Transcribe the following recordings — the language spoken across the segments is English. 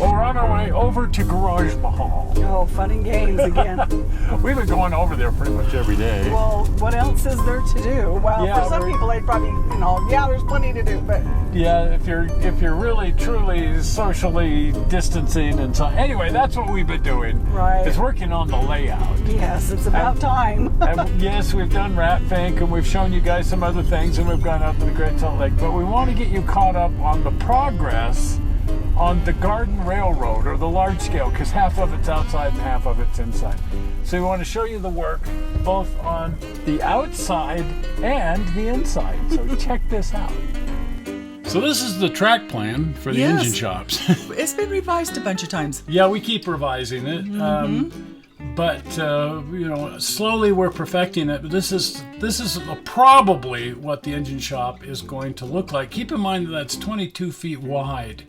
Well, we're on our way over to Garage Mahal. Oh, fun and games again. We've been going over there pretty much every day. Well, what else is there to do? Well, Yeah, for some people, they'd probably, there's plenty to do, but Yeah, if you're really truly socially distancing and so. Anyway, that's what we've been doing. Right. Is working on the layout. yes, it's about time. And yes, we've done Rat Fink and we've shown you guys some other things and we've gone up to the Great Salt Lake, but we want to get you caught up on the progress on the Garden Railroad, or the large scale, because half of it's outside and half of it's inside. So we want to show you the work both on the outside and the inside. So check this out. So this is the track plan for the Yes. engine shops. It's been revised a bunch of times. Yeah, we keep revising it. But slowly we're perfecting it. But this is probably what the engine shop is going to look like. Keep in mind that that's 22 feet wide.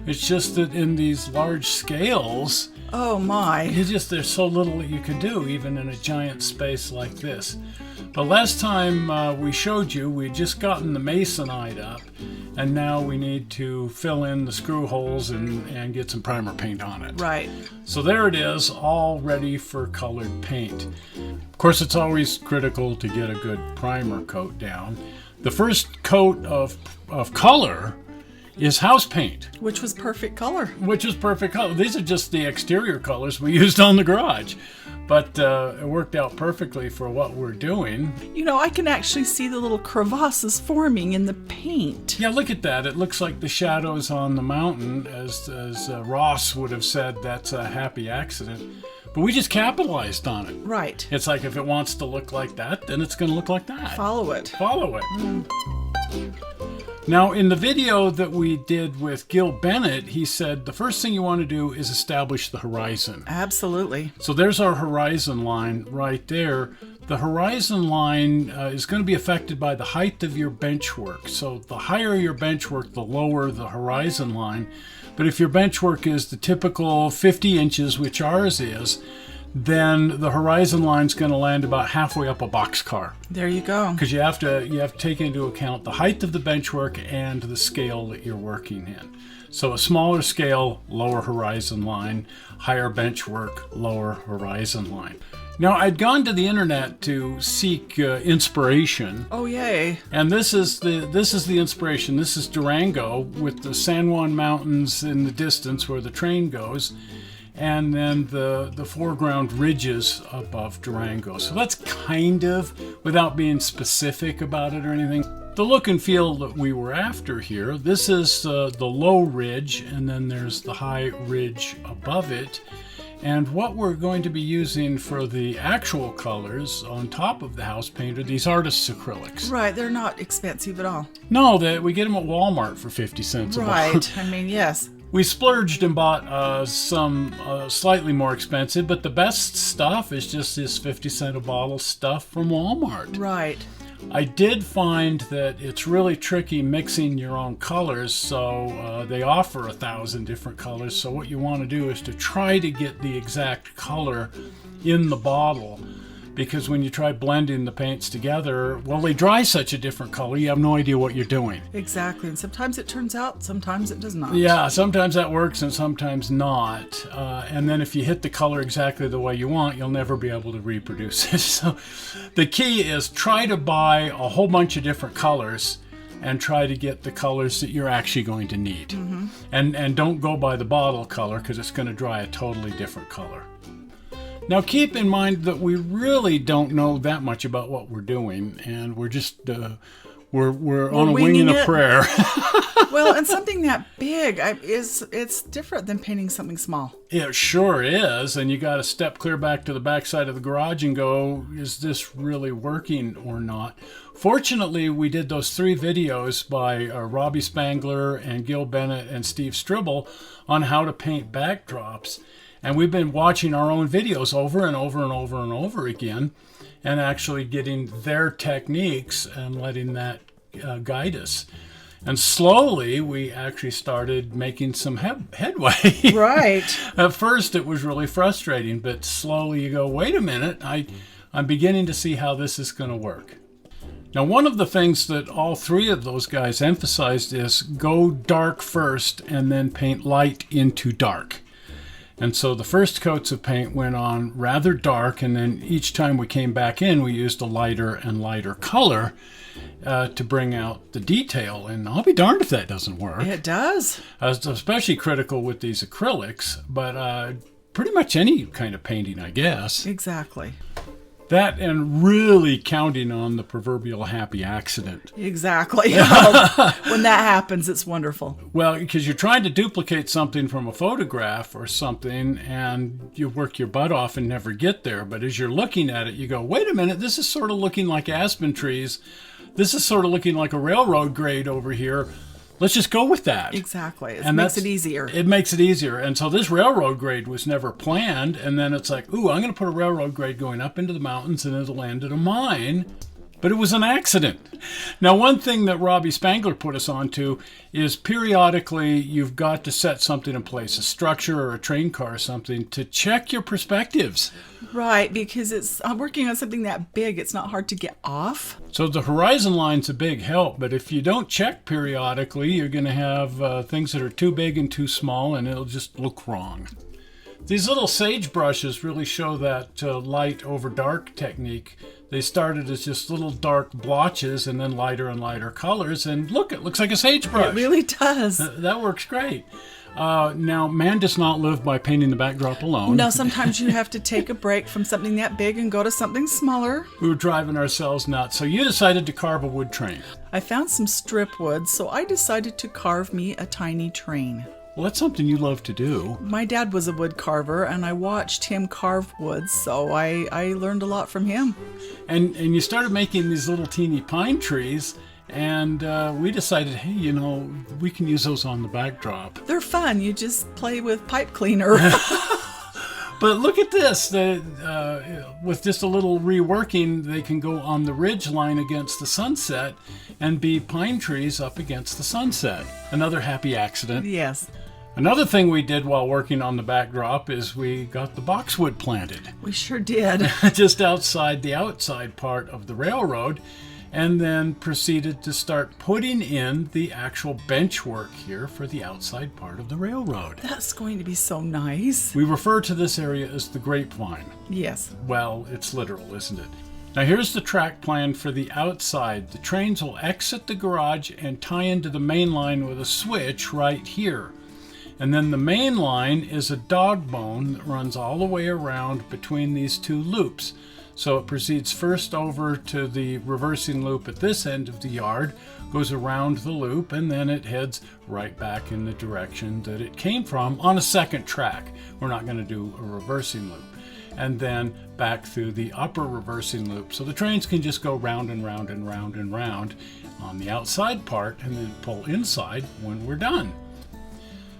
It's just that in these large scales, Oh my. there's so little that you can do, even in a giant space like this. But last time we showed you, we'd just gotten the masonite up, and now we need to fill in the screw holes and get some primer paint on it. Right. So there it is, all ready for colored paint. Of course, it's always critical to get a good primer coat down. The first coat of color is house paint, Which was perfect color. which is perfect color. These are just the exterior colors we used on the garage, but it worked out perfectly for what we're doing. I can actually see the little crevasses forming in the paint. Yeah, look at that. It looks like the shadows on the mountain, as Ross would have said, that's a happy accident. But we just capitalized on it. Right. It's like if it wants to look like that, then it's going to look like that. Follow it. Follow it. Now, in the video that we did with Gil Bennett, he said the first thing you want to do is establish the horizon. Absolutely. So there's our horizon line right there. The horizon line is going to be affected by the height of your benchwork. So the higher your benchwork, the lower the horizon line. But if your benchwork is the typical 50 inches, which ours is, then the horizon line's going to land about halfway up a boxcar. There you go. Because you have to take into account the height of the benchwork and the scale that you're working in. So a smaller scale, lower horizon line, higher benchwork, lower horizon line. Now, I'd gone to the internet to seek inspiration. Oh, yay. And this is the inspiration. This is Durango with the San Juan Mountains in the distance where the train goes, and then the foreground ridges above Durango. So that's kind of, without being specific about it or anything, the look and feel that we were after here. This is the low ridge, and then there's the high ridge above it. And what we're going to be using for the actual colors on top of the house paint are these artists' acrylics. Right. They're not expensive at all. No, we get them at Walmart for 50 cents a Right. bottle. I mean, yes. We splurged and bought some slightly more expensive, but the best stuff is just this 50-cent a bottle stuff from Walmart. Right. I did find that it's really tricky mixing your own colors, so they offer 1,000 different colors. So what you want to do is to try to get the exact color in the bottle, because when you try blending the paints together, well, they dry such a different color, you have no idea what you're doing. Exactly. And sometimes it turns out, sometimes it does not. Yeah, sometimes that works and sometimes not. And then if you hit the color exactly the way you want, you'll never be able to reproduce it. So the key is try to buy a whole bunch of different colors and try to get the colors that you're actually going to need. Mm-hmm. And don't go by the bottle color, because it's going to dry a totally different color. Now keep in mind that we really don't know that much about what we're doing, and we're just we're on a wing and a prayer. Well, and something that big it's different than painting something small. It sure is, and you got to step clear back to the backside of the garage and go, is this really working or not? Fortunately, we did those 3 videos by Robbie Spangler and Gil Bennett and Steve Stribble on how to paint backdrops. And we've been watching our own videos over and over and over and over again, and actually getting their techniques and letting that guide us. And slowly, we actually started making some headway. Right. At first, it was really frustrating, but slowly you go, wait a minute, I'm beginning to see how this is going to work. Now, one of the things that all three of those guys emphasized is go dark first and then paint light into dark. And so the first coats of paint went on rather dark, and then each time we came back in, we used a lighter and lighter color to bring out the detail. And I'll be darned if that doesn't work. It does. It's especially critical with these acrylics, but pretty much any kind of painting, I guess. Exactly. That and really counting on the proverbial happy accident. Exactly. When that happens, it's wonderful. Well, because you're trying to duplicate something from a photograph or something, and you work your butt off and never get there. But as you're looking at it, you go, wait a minute, this is sort of looking like aspen trees. This is sort of looking like a railroad grade over here. Let's just go with that. Exactly. It And makes it easier. It makes it easier. And so this railroad grade was never planned. And then it's like, ooh, I'm going to put a railroad grade going up into the mountains and it'll end at a mine. But it was an accident. Now, one thing that Robbie Spangler put us onto is periodically you've got to set something in place, a structure or a train car or something, to check your perspectives. Right, because I'm working on something that big, it's not hard to get off. So the horizon line's a big help, but if you don't check periodically, you're going to have things that are too big and too small, and it'll just look wrong. These little sage brushes really show that light over dark technique. They started as just little dark blotches and then lighter and lighter colors, and look, it looks like a sagebrush. It really does. That works great. Now, man does not live by painting the backdrop alone. No, sometimes you have to take a break from something that big and go to something smaller. We were driving ourselves nuts, so you decided to carve a wood train. I found some strip wood, so I decided to carve me a tiny train. Well, that's something you love to do. My dad was a wood carver, and I watched him carve wood, so I learned a lot from him. And you started making these little teeny pine trees, and we decided, hey, you know, we can use those on the backdrop. They're fun. You just play with pipe cleaner. But look at this. With just a little reworking, they can go on the ridge line against the sunset and be pine trees up against the sunset. Another happy accident. Yes. Another thing we did while working on the backdrop is we got the boxwood planted. We sure did. Just outside the outside part of the railroad, and then proceeded to start putting in the actual benchwork here for the outside part of the railroad. That's going to be so nice. We refer to this area as the Grapevine. Yes. Well, it's literal, isn't it? Now here's the track plan for the outside. The trains will exit the garage and tie into the main line with a switch right here. And then the main line is a dog bone that runs all the way around between these two loops. So it proceeds first over to the reversing loop at this end of the yard, goes around the loop, and then it heads right back in the direction that it came from on a second track. We're not going to do a reversing loop. And then back through the upper reversing loop. So the trains can just go round and round and round and round on the outside part and then pull inside when we're done.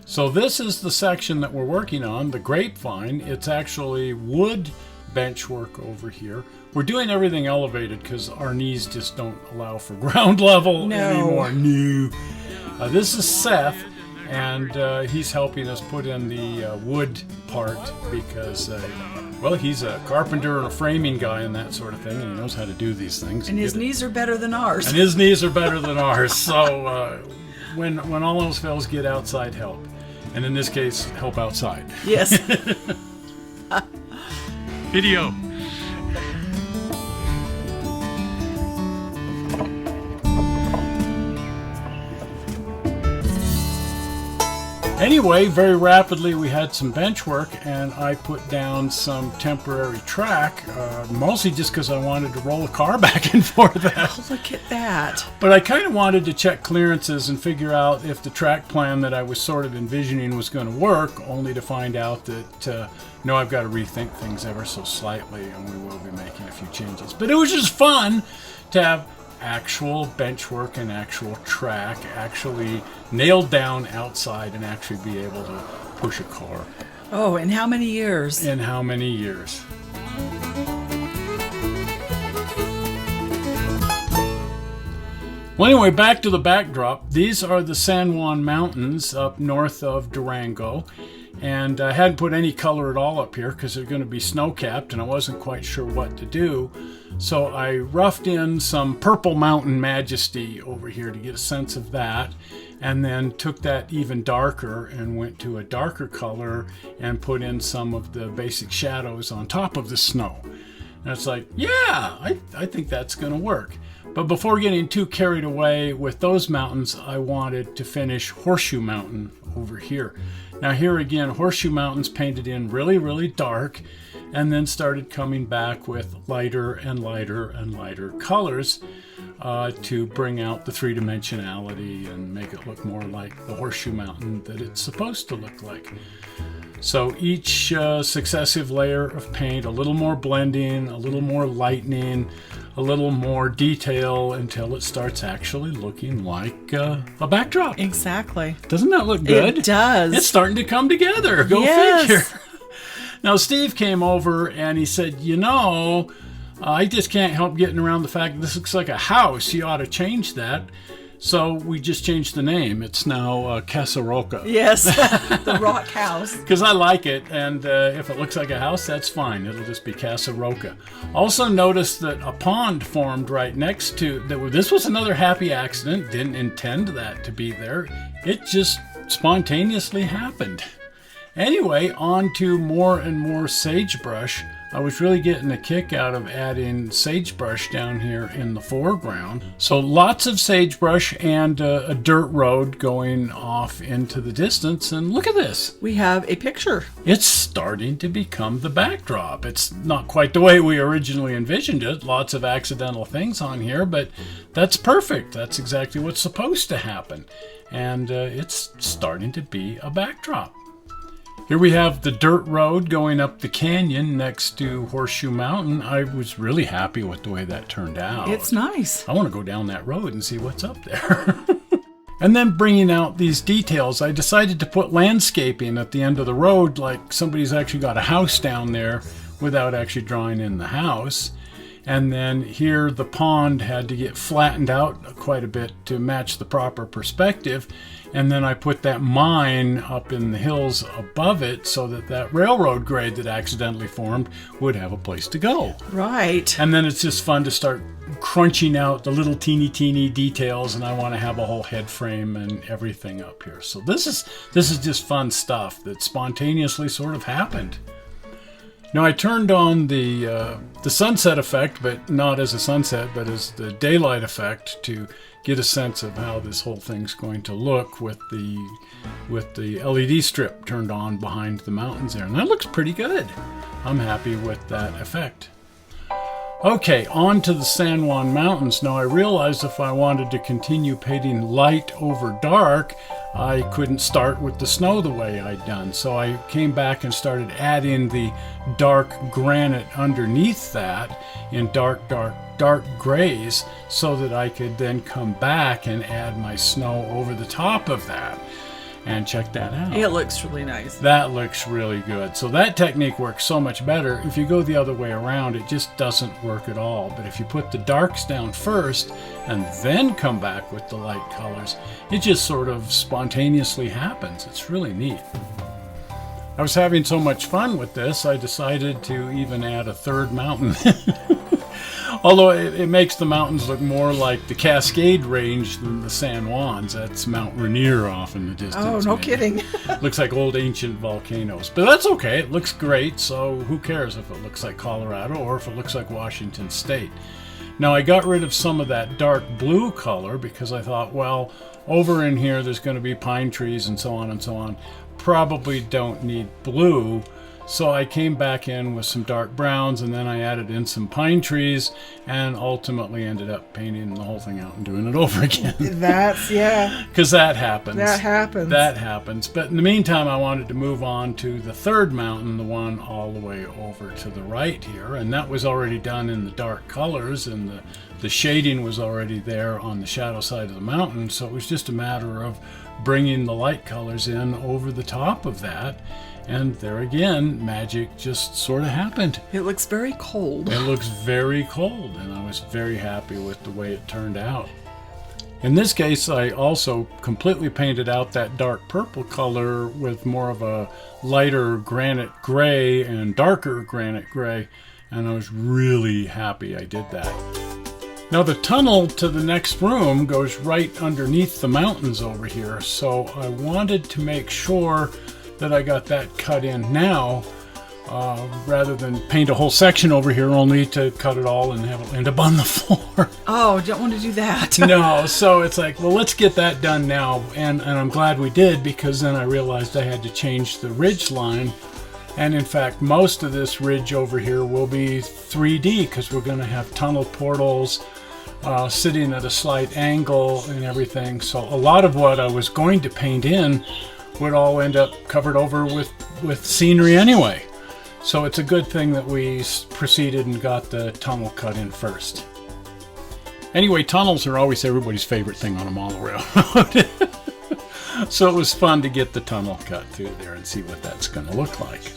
So this is the section that we're working on, the Grapevine. It's actually wood benchwork over here. We're doing everything elevated because our knees just don't allow for ground level anymore. No. This is Seth, and he's helping us put in the wood part because, well, he's a carpenter and a framing guy and that sort of thing, and he knows how to do these things. And his knees are better than ours. And his knees are better than ours. So when all else fails, get outside help. And in this case, help outside. Yes. Video. Anyway, very rapidly we had some bench work, and I put down some temporary track, mostly just because I wanted to roll a car back and forth. Oh, look at that. But I kind of wanted to check clearances and figure out if the track plan that I was sort of envisioning was going to work, only to find out that, no, I've got to rethink things ever so slightly, and we will be making a few changes. But it was just fun to have actual bench work and actual track actually nailed down outside and actually be able to push a car. Oh, in how many years? In how many years? Well, anyway, back to the backdrop. These are the San Juan Mountains up north of Durango. And I hadn't put any color at all up here because they're going to be snow-capped and I wasn't quite sure what to do. So I roughed in some Purple Mountain Majesty over here to get a sense of that, and then took that even darker and went to a darker color and put in some of the basic shadows on top of the snow. And it's like, yeah, I think that's going to work. But before getting too carried away with those mountains, I wanted to finish Horseshoe Mountain over here. Now here again, Horseshoe Mountain's painted in really, really dark, and then started coming back with lighter and lighter and lighter colors to bring out the three-dimensionality and make it look more like the Horseshoe Mountain that it's supposed to look like. So each successive layer of paint, a little more blending, a little more lightening, a little more detail until it starts actually looking like a backdrop. Exactly. Doesn't that look good? It does. It's starting to come together. Go figure. Now, Steve came over and he said, you know, I just can't help getting around the fact that this looks like a house. You ought to change that. So we just changed the name. It's now Casa Roca. Yes, the rock house. Because I like it, and if it looks like a house, that's fine. It'll just be Casa Roca. Also notice that a pond formed right next to... This was another happy accident. Didn't intend that to be there. It just spontaneously happened. Anyway, on to more and more sagebrush. I was really getting a kick out of adding sagebrush down here in the foreground. So lots of sagebrush and a dirt road going off into the distance. And look at this. We have a picture. It's starting to become the backdrop. It's not quite the way we originally envisioned it. Lots of accidental things on here, but that's perfect. That's exactly what's supposed to happen. And it's starting to be a backdrop. Here we have the dirt road going up the canyon next to Horseshoe Mountain. I was really happy with the way that turned out. It's nice. I want to go down that road and see what's up there. And then bringing out these details, I decided to put landscaping at the end of the road, like somebody's actually got a house down there without actually drawing in the house. And then here the pond had to get flattened out quite a bit to match the proper perspective. And then I put that mine up in the hills above it so that that railroad grade that accidentally formed would have a place to go. Right. And then it's just fun to start crunching out the little teeny details, and I want to have a whole head frame and everything up here. So this is just fun stuff that spontaneously sort of happened. Now I turned on the sunset effect, but not as a sunset, but as the daylight effect to get a sense of how this whole thing's going to look with the LED strip turned on behind the mountains there. And that looks pretty good. I'm happy with that effect. Okay, on to the San Juan Mountains. Now I realized if I wanted to continue painting light over dark, I couldn't start with the snow the way I'd done. So I came back and started adding the dark granite underneath that in dark grays so that I could then come back and add my snow over the top of that. And check that out. It looks really nice. That looks really good. So that technique works so much better. If you go the other way around, it just doesn't work at all. But if you put the darks down first and then come back with the light colors, it just sort of spontaneously happens. It's really neat. I was having so much fun with this, I decided to even add a third mountain. Although it makes the mountains look more like the Cascade Range than the San Juans. That's Mount Rainier off in the distance. Oh, no kidding. Looks like old ancient volcanoes. But that's okay. It looks great, so who cares if it looks like Colorado or if it looks like Washington State. Now, I got rid of some of that dark blue color because I thought, well, over in here there's going to be pine trees and so on and so on. Probably don't need blue. So I came back in with some dark browns, and then I added in some pine trees, and ultimately ended up painting the whole thing out and doing it over again. Yeah. Because that happens. That happens. But in the meantime, I wanted to move on to the third mountain, the one all the way over to the right here, and that was already done in the dark colors, and the shading was already there on the shadow side of the mountain, so it was just a matter of bringing the light colors in over the top of that. And there again, magic just sort of happened. It looks very cold. It looks very cold, and I was very happy with the way it turned out. In this case, I also completely painted out that dark purple color with more of a lighter granite gray and darker granite gray, and I was really happy I did that. Now the tunnel to the next room goes right underneath the mountains over here, so I wanted to make sure that I got that cut in now, rather than paint a whole section over here only to cut it all and have it end up on the floor. Oh, don't want to do that. No, so it's like, well, let's get that done now, and I'm glad we did, because then I realized I had to change the ridge line, and in fact most of this ridge over here will be 3D because we're going to have tunnel portals sitting at a slight angle and everything, so a lot of what I was going to paint in would all end up covered over with scenery anyway. So it's a good thing that we proceeded and got the tunnel cut in first. Anyway, tunnels are always everybody's favorite thing on a model railroad. So it was fun to get the tunnel cut through there and see what that's going to look like.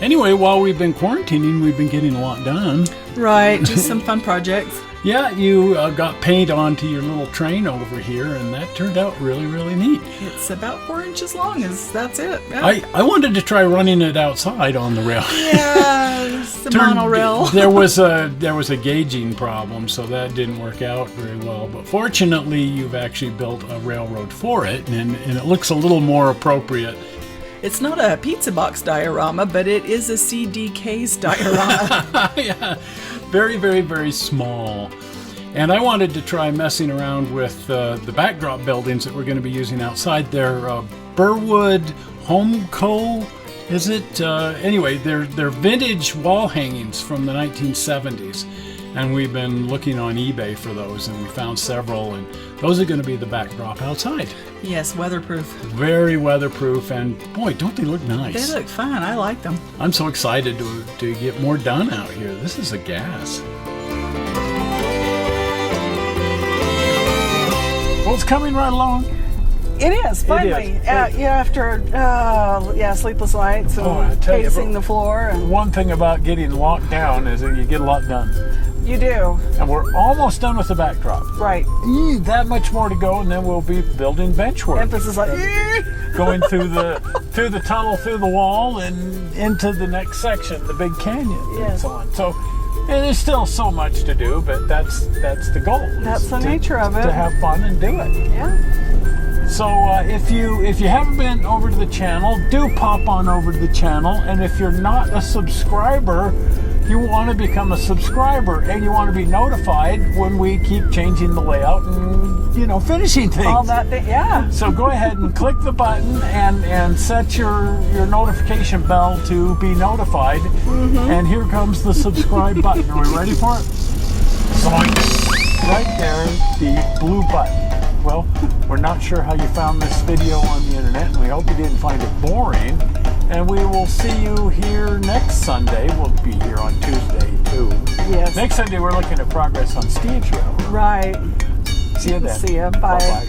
Anyway, while we've been quarantining, we've been getting a lot done. Right, just some fun projects. Yeah, you got paint onto your little train over here, and that turned out really, really neat. It's about 4 inches long, that's it. Yeah. I wanted to try running it outside on the rail. Yeah, it's the monorail. There was a gauging problem, so that didn't work out very well. But fortunately, you've actually built a railroad for it, and it looks a little more appropriate. It's not a pizza box diorama, but it is a CDK's diorama. Yeah, very, very, very small. And I wanted to try messing around with the backdrop buildings that we're going to be using outside. They're Burwood Home Co. Is it? Anyway, they're vintage wall hangings from the 1970s. And we've been looking on eBay for those, and we found several, and those are going to be the backdrop outside. Yes, weatherproof. Very weatherproof, and boy, don't they look nice. They look fun. I like them. I'm so excited to get more done out here. This is a gas. Well, it's coming right along. It is, finally. After sleepless nights and pacing the floor. And one thing about getting locked down is that you get a lot done. you do. And we're almost done with the backdrop. Right. That much more to go, and then we'll be building benchwork. Emphasis like going through the tunnel, through the wall, and into the next section, the big canyon, and so on. So there's still so much to do, but that's the goal. That's the nature of it. To have fun and do it. Yeah. So if you haven't been over to the channel, do pop on over to the channel. And if you're not a subscriber, you want to become a subscriber, and you want to be notified when we keep changing the layout and finishing things. All that thing, yeah. So go ahead and click the button and set your notification bell to be notified. And here comes the subscribe button. Are we ready for it? Zoink. Right there, the blue button. Well, we're not sure how you found this video on the internet, and we hope you didn't find it boring. And we will see you here next Sunday. We'll be here on Tuesday, too. Yes. Next Sunday, we're looking at progress on Steve's Railroad. Right. See you then. See you. Bye. Bye-bye.